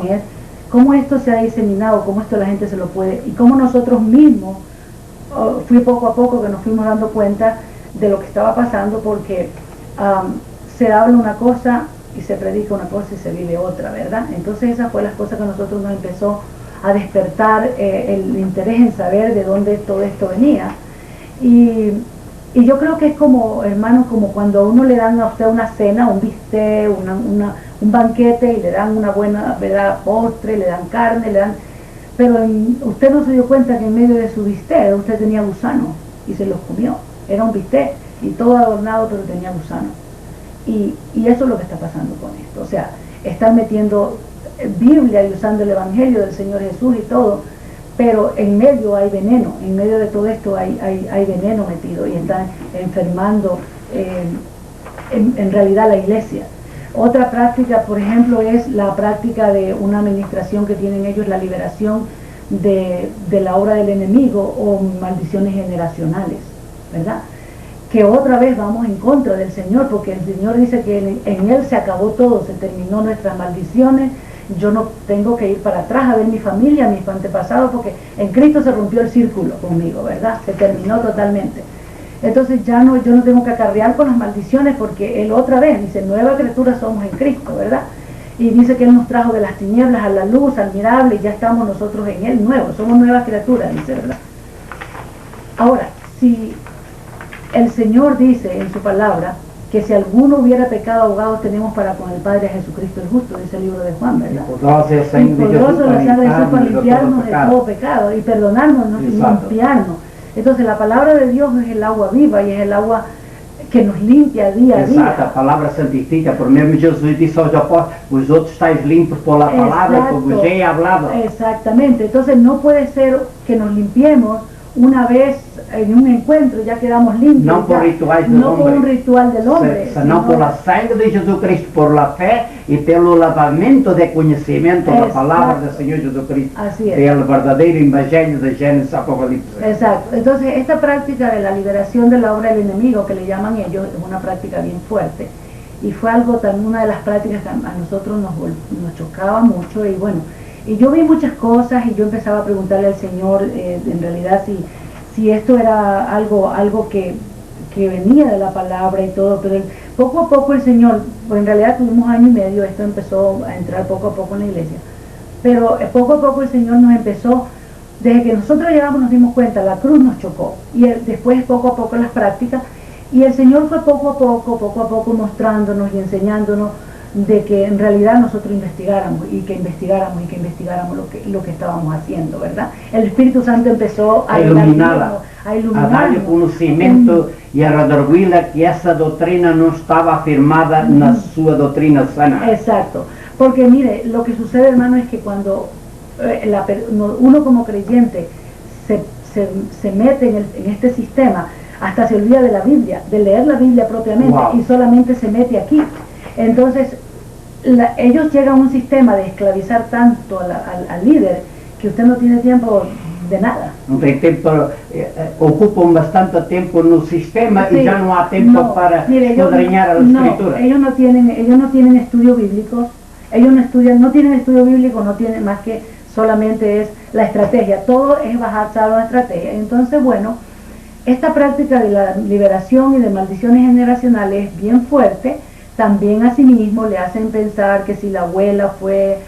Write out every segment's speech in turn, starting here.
es cómo esto se ha diseminado, cómo esto la gente se lo puede, y cómo nosotros mismos, fui poco a poco que nos fuimos dando cuenta de lo que estaba pasando, porque se habla una cosa y se predica una cosa y se vive otra, ¿verdad? Entonces esa fue las cosas que a nosotros nos empezó a despertar el interés en saber de dónde todo esto venía. Y yo creo que es como, hermano, como cuando a uno le dan a usted una cena, un bistec, un banquete, y le dan una buena, ¿verdad?, postre, le dan carne, pero usted no se dio cuenta que en medio de su bistec usted tenía gusano y se los comió. Era un bistec y todo adornado, pero tenía gusano. Y eso es lo que está pasando con esto. O sea, están metiendo Biblia y usando el Evangelio del Señor Jesús y todo, pero en medio hay veneno, en medio de todo esto hay veneno metido, y están enfermando en realidad la iglesia. Otra práctica, por ejemplo, es la práctica de una administración que tienen ellos, la liberación de la obra del enemigo o maldiciones generacionales, ¿verdad? Que otra vez vamos en contra del Señor, porque el Señor dice que en Él se acabó todo, se terminó nuestras maldiciones. Yo no tengo que ir para atrás a ver mi familia, mis antepasados, porque en Cristo se rompió el círculo conmigo, ¿verdad? Se terminó totalmente. Entonces yo no tengo que acarrear con las maldiciones, porque Él otra vez dice, nueva criatura somos en Cristo, ¿verdad? Y dice que Él nos trajo de las tinieblas a la luz admirable, y ya estamos nosotros en Él nuevos, somos nuevas criaturas, dice, ¿verdad? Ahora, si el Señor dice en su palabra que si alguno hubiera pecado, abogados tenemos para con el Padre, Jesucristo el justo, dice el libro de Juan, ¿verdad? Y poderoso la sangre de Jesús para limpiarnos de todo pecado y perdonarnos y limpiarnos. Entonces la palabra de Dios es el agua viva y es el agua que nos limpia día a día. Exato, a palavra santifica, por mesmo Jesus disse aos apóstolos, vosotros estáis limpos por la palabra que vos he hablado. Exactamente, entonces no puede ser que nos limpiemos una vez en un encuentro, ya quedamos limpios. No por rituais no por un ritual del hombre, sino por la sangre de Jesucristo, por la fe y pelo lavamento de conhecimento da palavra do Senhor Jesucristo. Así es. Pelo verdadeiro evangelho de Gênesis Apocalipsis. Exacto. Entonces esta práctica de la liberación de la obra del enemigo, que le llaman ellos, es una práctica bien fuerte. Y fue algo también, una de las prácticas que a nosotros nos chocaba mucho. Y bueno, y yo vi muchas cosas y yo empezaba a preguntarle al Señor en realidad si esto era algo que venía de la palabra y todo, pero poco a poco el Señor, pues en realidad tuvimos año y medio, esto empezó a entrar poco a poco en la iglesia, pero poco a poco el Señor nos empezó, desde que nosotros llegamos nos dimos cuenta, la cruz nos chocó, y después poco a poco las prácticas, y el Señor fue poco a poco mostrándonos y enseñándonos de que en realidad nosotros investigáramos lo que estábamos haciendo, ¿verdad? El Espíritu Santo empezó a iluminarnos, a darle conhecimento e a redarguila que essa doutrina não estava afirmada na sua doutrina sana. Exacto, porque mire, lo que sucede, hermano, es que cuando uno como creyente se mete en este sistema, hasta se olvida de la Biblia, de leer la Biblia propiamente, y solamente se mete aquí. Entonces, ellos llegan a un sistema de esclavizar tanto al líder que usted no tiene tiempo de nada. Não tem tempo, ocupam bastante tempo no sistema y ya no hay tiempo para escudriñar a la escritura. Ellos no tienen estudio bíblico, ellos no tienen estudio bíblico, no tienen más que solamente es la estrategia, todo es basado en la estrategia. Entonces, bueno, esta práctica de la liberación y de maldiciones generacionales es bien fuerte. También a sí mismo le hacen pensar que si la abuela fue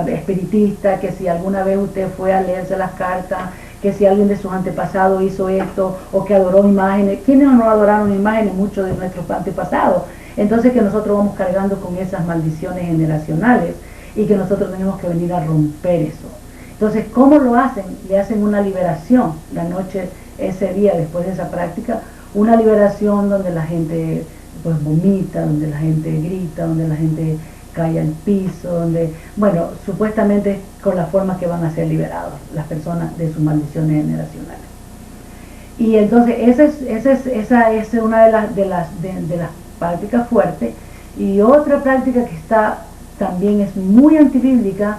espiritista, que si alguna vez usted fue a leerse las cartas, que si alguien de sus antepasados hizo esto, o que adoró imágenes. ¿Quiénes no adoraron imágenes? Muchos de nuestros antepasados. Entonces que nosotros vamos cargando con esas maldiciones generacionales y que nosotros tenemos que venir a romper eso. Entonces, ¿cómo lo hacen? Le hacen una liberación la noche, ese día, después de esa práctica, una liberación donde la gente pues vomita, donde la gente grita, donde la gente cae al piso, donde, bueno, supuestamente con la forma que van a ser liberados las personas de sus maldiciones generacionales. Y entonces esa es una de las prácticas fuertes. Y otra práctica que también es muy antibíblica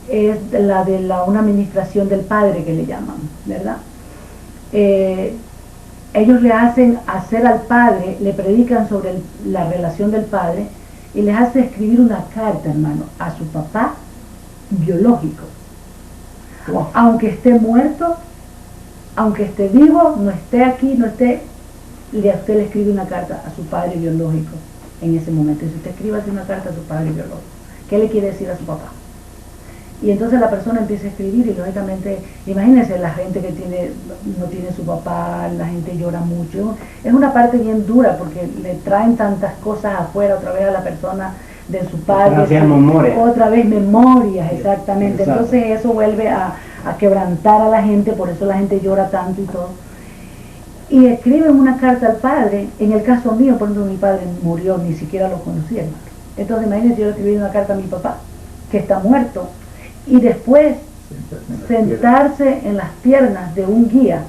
es la de una administración del Padre, que le llaman, ¿verdad? Ellos le hacen hacer al Padre, le predican sobre la relación del Padre y les hace escribir una carta, hermano, a su papá biológico. Wow. Aunque esté muerto, aunque esté vivo, no esté aquí, no esté, usted le escribe una carta a su padre biológico en ese momento. Y si usted escribe así una carta a su padre biológico, ¿qué le quiere decir a su papá? Y entonces la persona empieza a escribir y lógicamente, imagínense la gente que no tiene su papá, la gente llora mucho. Es una parte bien dura porque le traen tantas cosas afuera otra vez a la persona de su padre. Otra vez memorias, exactamente. Exacto. Entonces eso vuelve a quebrantar a la gente, por eso la gente llora tanto y todo. Y escriben una carta al padre. En el caso mío, por ejemplo, mi padre murió, ni siquiera lo conocía, hermano. Entonces imagínense, yo le escribí una carta a mi papá, que está muerto, y después sentarse en las piernas de un guía,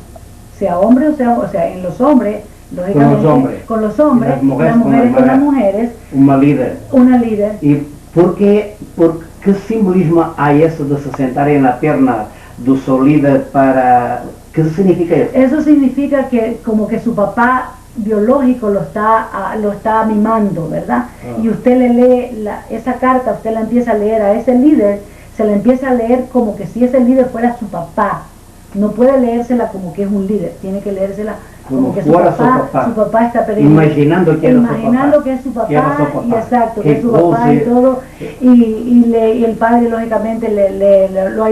sea hombre o sea en los hombres, lógicamente, con los hombres, las mujeres con las mujeres, una líder. ¿Y por qué simbolismo hay eso de se sentar en la pierna de su líder para... ¿Qué significa eso? Eso significa que como que su papá biológico lo está mimando, ¿verdad? Y usted le lee esa carta, usted la empieza a leer a ese líder, se la empieza a leer como que si ese líder fuera su papá. No puede leérsela como que es un líder, tiene que leérsela como que su papá está perdiendo. Imaginando que es su papá, y exacto, que es su papá y todo. Y el padre lógicamente lo